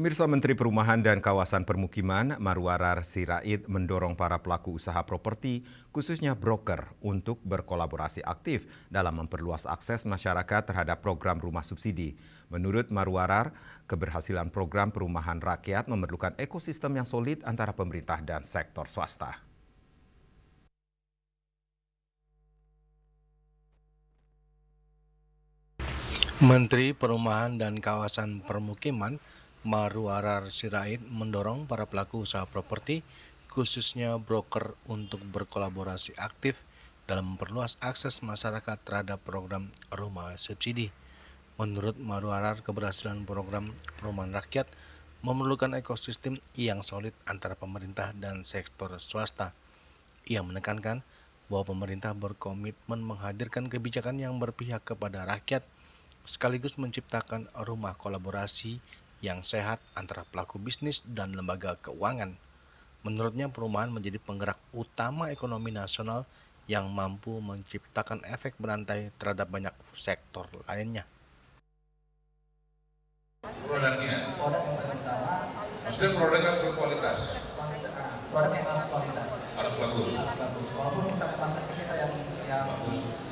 Pemirsa, Menteri Perumahan dan Kawasan Permukiman Marwarar Sirait mendorong para pelaku usaha properti, khususnya broker, untuk berkolaborasi aktif dalam memperluas akses masyarakat terhadap program rumah subsidi. Menurut Marwarar, keberhasilan program perumahan rakyat memerlukan ekosistem yang solid antara pemerintah dan sektor swasta. Menteri Perumahan dan Kawasan Permukiman Marwarar Sirait mendorong para pelaku usaha properti, khususnya broker, untuk berkolaborasi aktif dalam memperluas akses masyarakat terhadap program rumah subsidi. Menurut Marwarar, keberhasilan program perumahan rakyat memerlukan ekosistem yang solid antara pemerintah dan sektor swasta. Ia menekankan bahwa pemerintah berkomitmen menghadirkan kebijakan yang berpihak kepada rakyat, sekaligus menciptakan rumah kolaborasi yang sehat antara pelaku bisnis dan lembaga keuangan. Menurutnya, perumahan menjadi penggerak utama ekonomi nasional yang mampu menciptakan efek berantai terhadap banyak sektor lainnya. Produknya, produk yang paling utama, maksudnya produknya harus berkualitas, produk yang harus kualitas, harus bagus. walaupun misalnya kontennya kita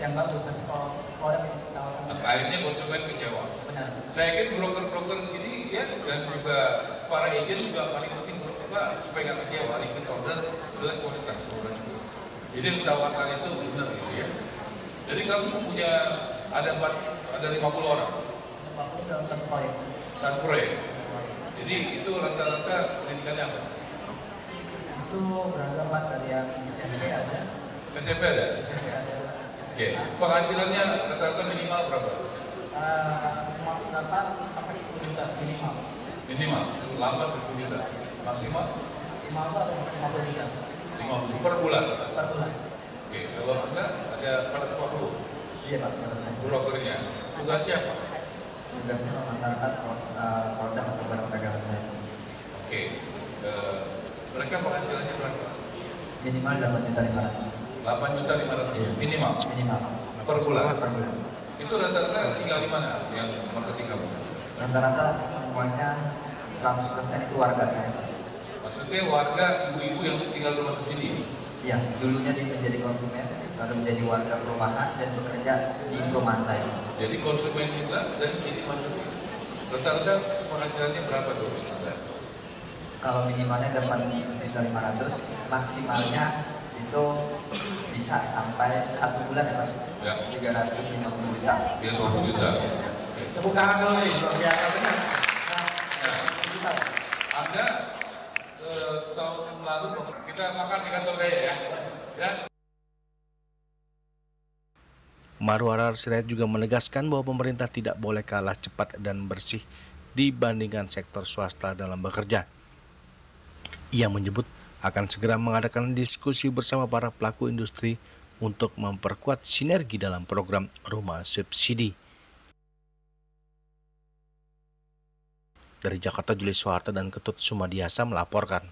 yang bagus, tapi kalau produk yang ditawarkan Akhirnya konsumen kecewa. benar. Saya yakin broker-broker di sini ya, dan juga para agen juga paling penting supaya nggak kecewa, repeat order adalah kualitas produk itu. Jadi yang menawarkan itu benar gitu ya. Jadi kamu punya ada 50 orang 50 dalam satu proyek. dan proyek. Jadi itu rata-rata pendidikannya apa? Itu beragam Pak, dari yang SMP ada, SMP ada. Oke. Penghasilannya rata-rata minimal berapa? Minimal 8 sampai 10 juta minimal. Minimal 8 ke 10 juta. Maksimal Maksimal itu ada 50 juta 50 per bulan. per bulan. Oke, kalau enggak ada 450 Iya Pak, menurut saya. brokernya. Tugasnya apa? Tugasnya masyarakat produk atau barang dagangan saya. Oke. Mereka penghasilannya berapa? Minimal 8.500.000. 8.500.000 minimal Minimal per bulan. per bulan. Itu rata-rata tinggal di mana yang marketing kamu? Rata-rata semuanya 100% itu warga saya. Maksudnya warga ibu-ibu yang tinggal di rumah subsidi. Iya, dulunya dia menjadi konsumen, lalu menjadi warga perumahan dan bekerja di perumahan saya. Jadi konsumen juga dan jadi marketing. Rata-rata penghasilannya berapa tuh? Kalau minimalnya 8.500.000, maksimalnya itu bisa sampai 1 bulan ya Pak? Ya. 350 juta. Dia 100 juta. Tepuk tangan dulu nih, luar biasa benar. Anda tahun lalu kita makan di kantor saya ya. Marwarar Sirait juga menegaskan bahwa pemerintah tidak boleh kalah cepat dan bersih dibandingkan sektor swasta dalam bekerja. Ia menyebut akan segera mengadakan diskusi bersama para pelaku industri untuk memperkuat sinergi dalam program rumah subsidi. Dari Jakarta, Julius Soeharto dan Ketut Sumadiasa melaporkan.